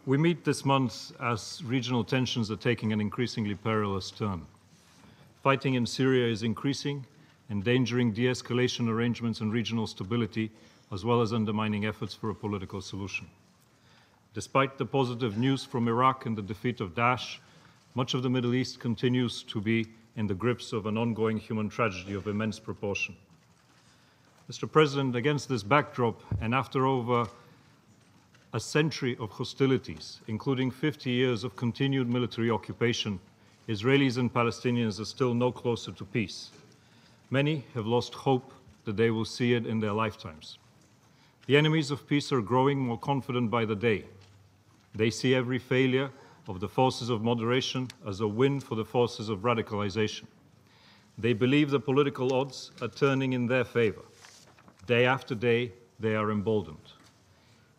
We meet this month as regional tensions are taking an increasingly perilous turn. Fighting in Syria is increasing, endangering de-escalation arrangements and regional stability, as well as undermining efforts for a political solution. Despite the positive news from Iraq and the defeat of Daesh, much of the Middle East continues to be in the grips of an ongoing human tragedy of immense proportion. Mr. President, against this backdrop, and after over a century of hostilities, including 50 years of continued military occupation, Israelis and Palestinians are still no closer to peace. Many have lost hope that they will see it in their lifetimes. The enemies of peace are growing more confident by the day. They see every failure of the forces of moderation as a win for the forces of radicalization. They believe the political odds are turning in their favor. Day after day, they are emboldened.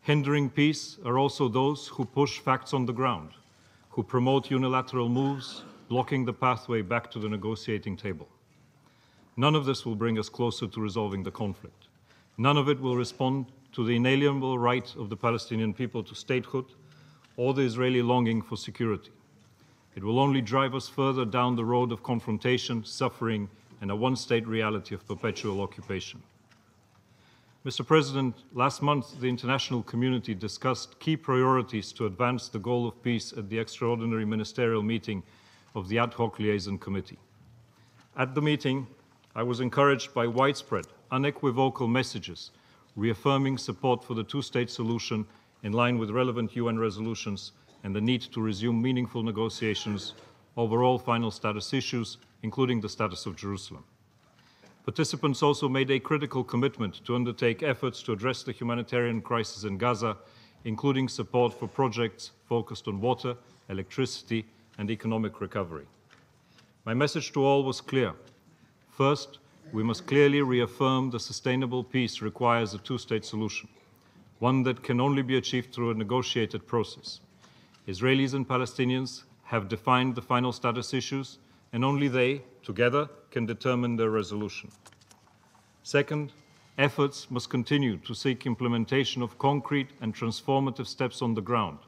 Hindering peace are also those who push facts on the ground, who promote unilateral moves, blocking the pathway back to the negotiating table. None of this will bring us closer to resolving the conflict. None of it will respond to the inalienable right of the Palestinian people to statehood or the Israeli longing for security. It will only drive us further down the road of confrontation, suffering, and a one-state reality of perpetual occupation. Mr. President, last month the international community discussed key priorities to advance the goal of peace at the extraordinary ministerial meeting of the Ad Hoc Liaison Committee. At the meeting, I was encouraged by widespread, unequivocal messages reaffirming support for the two-state solution in line with relevant UN resolutions and the need to resume meaningful negotiations over all final status issues, including the status of Jerusalem. Participants also made a critical commitment to undertake efforts to address the humanitarian crisis in Gaza, including support for projects focused on water, electricity, and economic recovery. My message to all was clear. First, we must clearly reaffirm that sustainable peace requires a two-state solution, one that can only be achieved through a negotiated process. Israelis and Palestinians have defined the final status issues, and only they, together, can determine their resolution. Second, efforts must continue to seek implementation of concrete and transformative steps on the ground,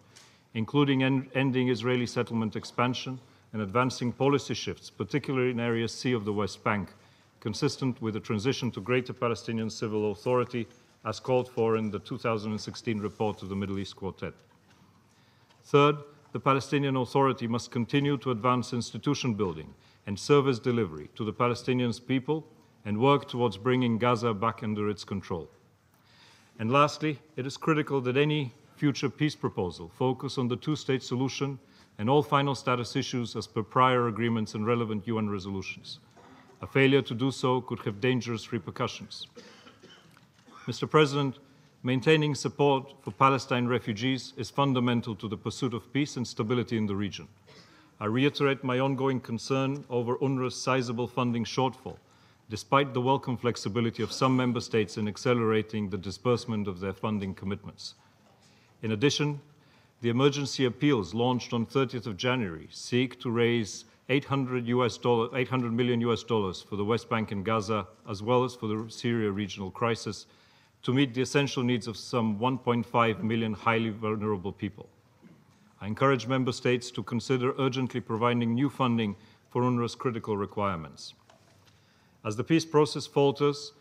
including ending Israeli settlement expansion and advancing policy shifts, particularly in Area C of the West Bank, consistent with the transition to greater Palestinian civil authority as called for in the 2016 report of the Middle East Quartet. Third, the Palestinian Authority must continue to advance institution building and service delivery to the Palestinian people and work towards bringing Gaza back under its control. And lastly, it is critical that any future peace proposal focus on the two-state solution and all final status issues as per prior agreements and relevant UN resolutions. A failure to do so could have dangerous repercussions. Mr. President, maintaining support for Palestine refugees is fundamental to the pursuit of peace and stability in the region. I reiterate my ongoing concern over UNRWA's sizable funding shortfall, despite the welcome flexibility of some member states in accelerating the disbursement of their funding commitments. In addition, the emergency appeals launched on 30th of January seek to raise $800 million for the West Bank and Gaza, as well as for the Syria regional crisis, to meet the essential needs of some 1.5 million highly vulnerable people. I encourage member states to consider urgently providing new funding for UNRWA's critical requirements. As the peace process falters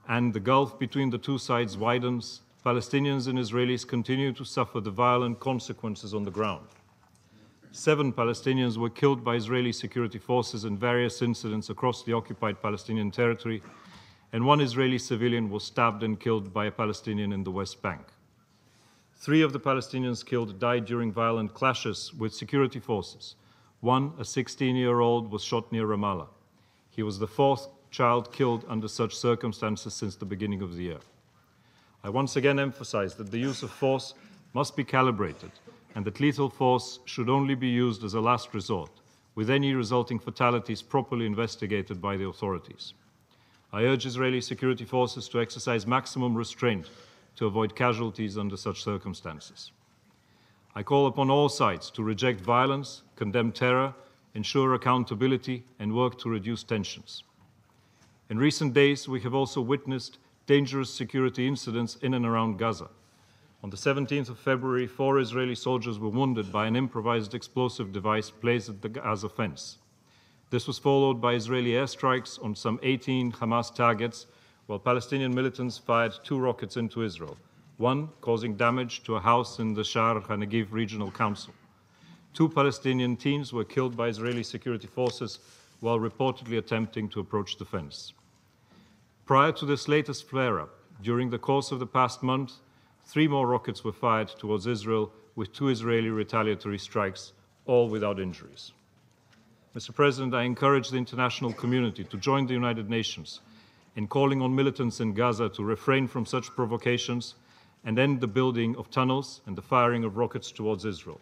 and the gulf between the two sides widens, Palestinians and Israelis continue to suffer the violent consequences on the ground. 7 Palestinians were killed by Israeli security forces in various incidents across the occupied Palestinian territory, and 1 Israeli civilian was stabbed and killed by a Palestinian in the West Bank. 3 of the Palestinians killed died during violent clashes with security forces. 1, a 16-year-old, was shot near Ramallah. He was the 4th child killed under such circumstances since the beginning of the year. I once again emphasize that the use of force must be calibrated and that lethal force should only be used as a last resort, with any resulting fatalities properly investigated by the authorities. I urge Israeli security forces to exercise maximum restraint to avoid casualties under such circumstances. I call upon all sides to reject violence, condemn terror, ensure accountability, and work to reduce tensions. In recent days, we have also witnessed dangerous security incidents in and around Gaza. On the 17th of February, 4 Israeli soldiers were wounded by an improvised explosive device placed at the Gaza fence. This was followed by Israeli airstrikes on some 18 Hamas targets, while Palestinian militants fired 2 rockets into Israel, one causing damage to a house in the Sha'ar HaNegev Regional Council. 2 Palestinian teens were killed by Israeli security forces while reportedly attempting to approach the fence. Prior to this latest flare-up, during the course of the past month, 3 more rockets were fired towards Israel, with 2 Israeli retaliatory strikes, all without injuries. Mr. President, I encourage the international community to join the United Nations in calling on militants in Gaza to refrain from such provocations and end the building of tunnels and the firing of rockets towards Israel.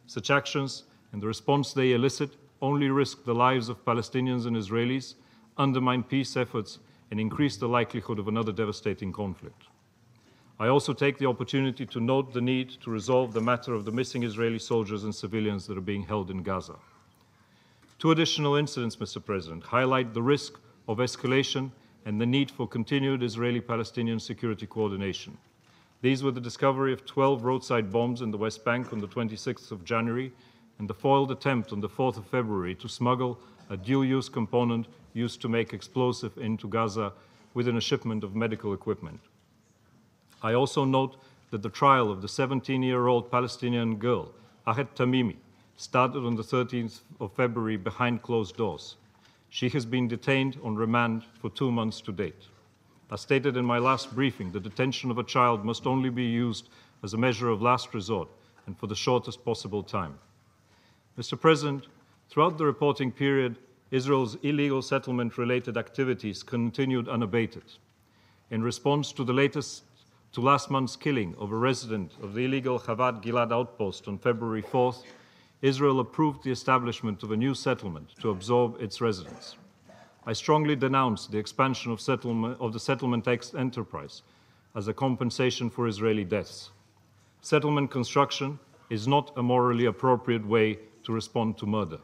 Such actions and the response they elicit only risk the lives of Palestinians and Israelis, undermine peace efforts, and increase the likelihood of another devastating conflict. I also take the opportunity to note the need to resolve the matter of the missing Israeli soldiers and civilians that are being held in Gaza. 2 additional incidents, Mr. President, highlight the risk of escalation and the need for continued Israeli-Palestinian security coordination. These were the discovery of 12 roadside bombs in the West Bank on the 26th of January and the foiled attempt on the 4th of February to smuggle a dual-use component used to make explosive into Gaza within a shipment of medical equipment. I also note that the trial of the 17-year-old Palestinian girl, Ahed Tamimi, started on the 13th of February behind closed doors. She has been detained on remand for 2 months to date. As stated in my last briefing, the detention of a child must only be used as a measure of last resort and for the shortest possible time. Mr. President, throughout the reporting period, Israel's illegal settlement-related activities continued unabated. In response to last month's killing of a resident of the illegal Chavad Gilad outpost on February 4th, Israel approved the establishment of a new settlement to absorb its residents. I strongly denounce the expansion of the settlement enterprise as a compensation for Israeli deaths. Settlement construction is not a morally appropriate way to respond to murder.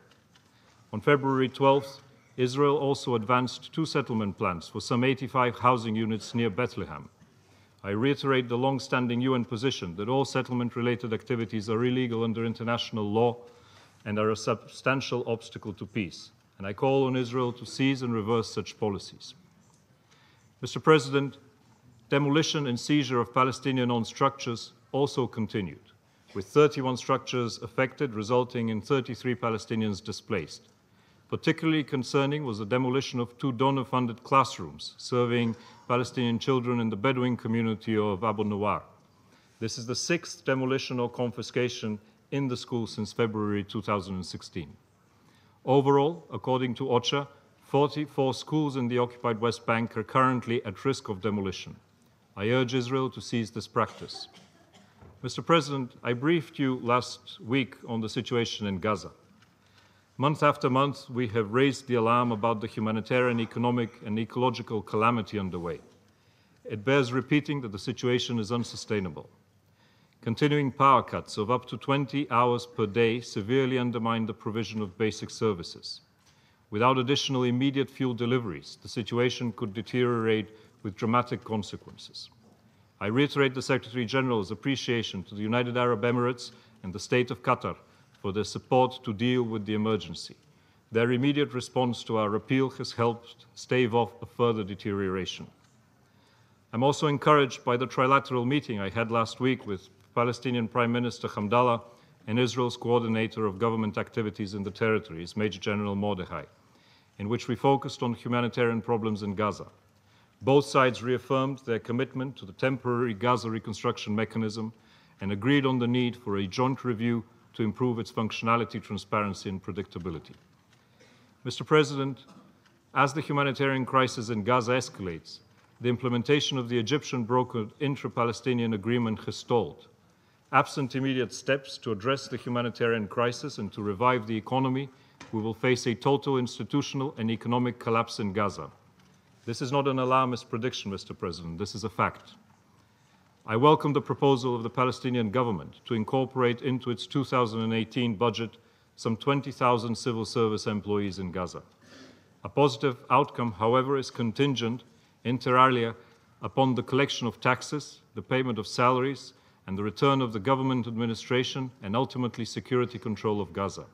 On February 12th, Israel also advanced 2 settlement plans for some 85 housing units near Bethlehem. I reiterate the long-standing UN position that all settlement-related activities are illegal under international law and are a substantial obstacle to peace, and I call on Israel to seize and reverse such policies. Mr. President, demolition and seizure of Palestinian-owned structures also continued, with 31 structures affected, resulting in 33 Palestinians displaced. Particularly concerning was the demolition of 2 donor-funded classrooms serving Palestinian children in the Bedouin community of Abu Nawar. This is the 6th demolition or confiscation in the school since February 2016. Overall, according to OCHA, 44 schools in the occupied West Bank are currently at risk of demolition. I urge Israel to cease this practice. Mr. President, I briefed you last week on the situation in Gaza. Month after month, we have raised the alarm about the humanitarian, economic, and ecological calamity underway. It bears repeating that the situation is unsustainable. Continuing power cuts of up to 20 hours per day severely undermine the provision of basic services. Without additional immediate fuel deliveries, the situation could deteriorate with dramatic consequences. I reiterate the Secretary General's appreciation to the United Arab Emirates and the State of Qatar for their support to deal with the emergency. Their immediate response to our appeal has helped stave off a further deterioration. I'm also encouraged by the trilateral meeting I had last week with Palestinian Prime Minister Hamdallah and Israel's coordinator of government activities in the territories, Major General Mordechai, in which we focused on humanitarian problems in Gaza. Both sides reaffirmed their commitment to the temporary Gaza reconstruction mechanism and agreed on the need for a joint review to improve its functionality, transparency, and predictability. Mr. President, as the humanitarian crisis in Gaza escalates, the implementation of the Egyptian-brokered intra-Palestinian agreement has stalled. Absent immediate steps to address the humanitarian crisis and to revive the economy, we will face a total institutional and economic collapse in Gaza. This is not an alarmist prediction, Mr. President. This is a fact. I welcome the proposal of the Palestinian government to incorporate into its 2018 budget some 20,000 civil service employees in Gaza. A positive outcome, however, is contingent, inter alia, upon the collection of taxes, the payment of salaries, and the return of the government administration and ultimately security control of Gaza.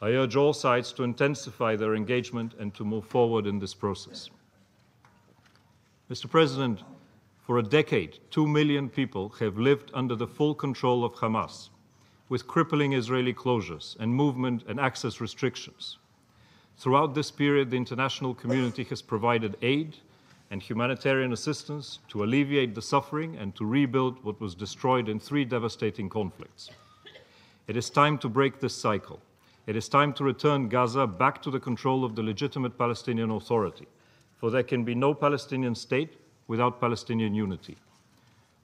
I urge all sides to intensify their engagement and to move forward in this process. Mr. President, for a decade, 2 million people have lived under the full control of Hamas, with crippling Israeli closures and movement and access restrictions. Throughout this period, the international community has provided aid and humanitarian assistance to alleviate the suffering and to rebuild what was destroyed in 3 devastating conflicts. It is time to break this cycle. It is time to return Gaza back to the control of the legitimate Palestinian Authority, for there can be no Palestinian state without Palestinian unity.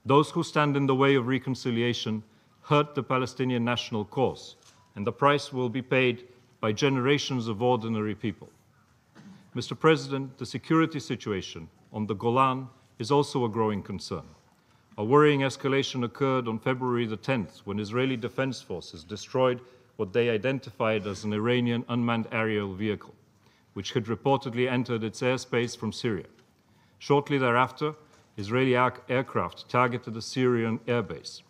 Those who stand in the way of reconciliation hurt the Palestinian national cause, and the price will be paid by generations of ordinary people. Mr. President, the security situation on the Golan is also a growing concern. A worrying escalation occurred on February the 10th when Israeli Defense Forces destroyed what they identified as an Iranian unmanned aerial vehicle, which had reportedly entered its airspace from Syria. Shortly thereafter, Israeli aircraft targeted a Syrian airbase.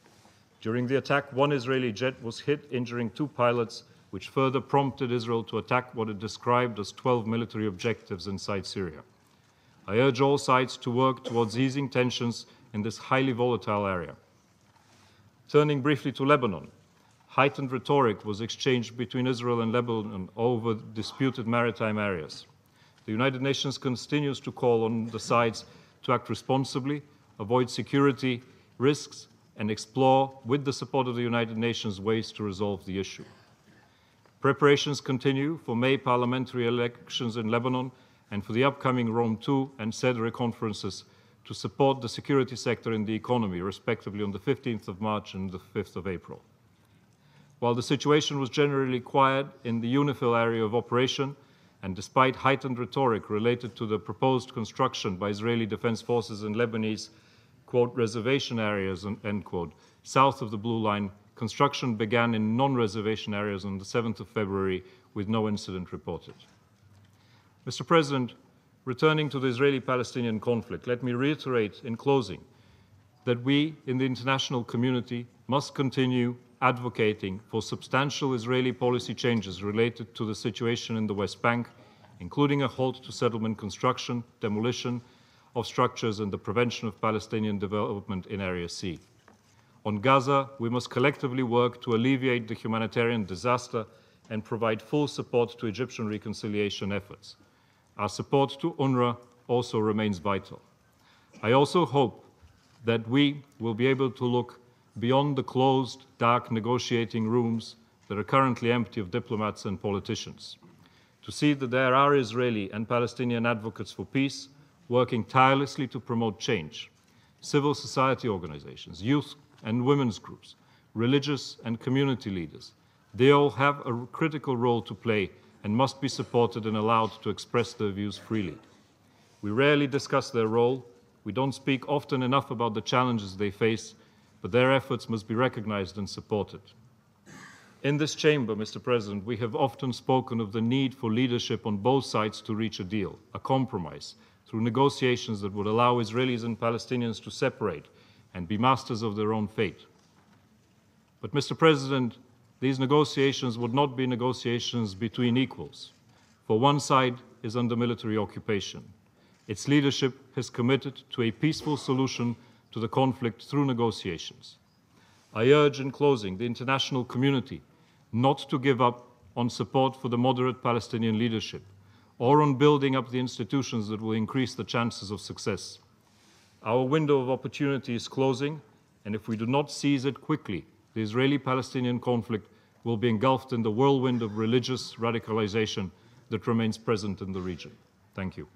During the attack, 1 Israeli jet was hit, injuring 2 pilots, which further prompted Israel to attack what it described as 12 military objectives inside Syria. I urge all sides to work towards easing tensions in this highly volatile area. Turning briefly to Lebanon, heightened rhetoric was exchanged between Israel and Lebanon over disputed maritime areas. The United Nations continues to call on the sides to act responsibly, avoid security risks, and explore, with the support of the United Nations, ways to resolve the issue. Preparations continue for May parliamentary elections in Lebanon and for the upcoming Rome II and CEDRE conferences to support the security sector and the economy, respectively, on the 15th of March and the 5th of April. While the situation was generally quiet in the UNIFIL area of operation, and despite heightened rhetoric related to the proposed construction by Israeli Defense Forces in Lebanese, quote, reservation areas, end quote, south of the Blue Line, construction began in non-reservation areas on the 7th of February with no incident reported. Mr. President, returning to the Israeli-Palestinian conflict, let me reiterate in closing that we in the international community must continue advocating for substantial Israeli policy changes related to the situation in the West Bank, including a halt to settlement construction, demolition of structures, and the prevention of Palestinian development in Area C. On Gaza, we must collectively work to alleviate the humanitarian disaster and provide full support to Egyptian reconciliation efforts. Our support to UNRWA also remains vital. I also hope that we will be able to look beyond the closed, dark negotiating rooms that are currently empty of diplomats and politicians, to see that there are Israeli and Palestinian advocates for peace working tirelessly to promote change, civil society organizations, youth and women's groups, religious and community leaders. They all have a critical role to play and must be supported and allowed to express their views freely. We rarely discuss their role. We don't speak often enough about the challenges they face, but their efforts must be recognized and supported. In this chamber, Mr. President, we have often spoken of the need for leadership on both sides to reach a deal, a compromise, through negotiations that would allow Israelis and Palestinians to separate and be masters of their own fate. But, Mr. President, these negotiations would not be negotiations between equals, for one side is under military occupation. Its leadership has committed to a peaceful solution to the conflict through negotiations. I urge, in closing, the international community not to give up on support for the moderate Palestinian leadership or on building up the institutions that will increase the chances of success. Our window of opportunity is closing, and if we do not seize it quickly, the Israeli-Palestinian conflict will be engulfed in the whirlwind of religious radicalization that remains present in the region. Thank you.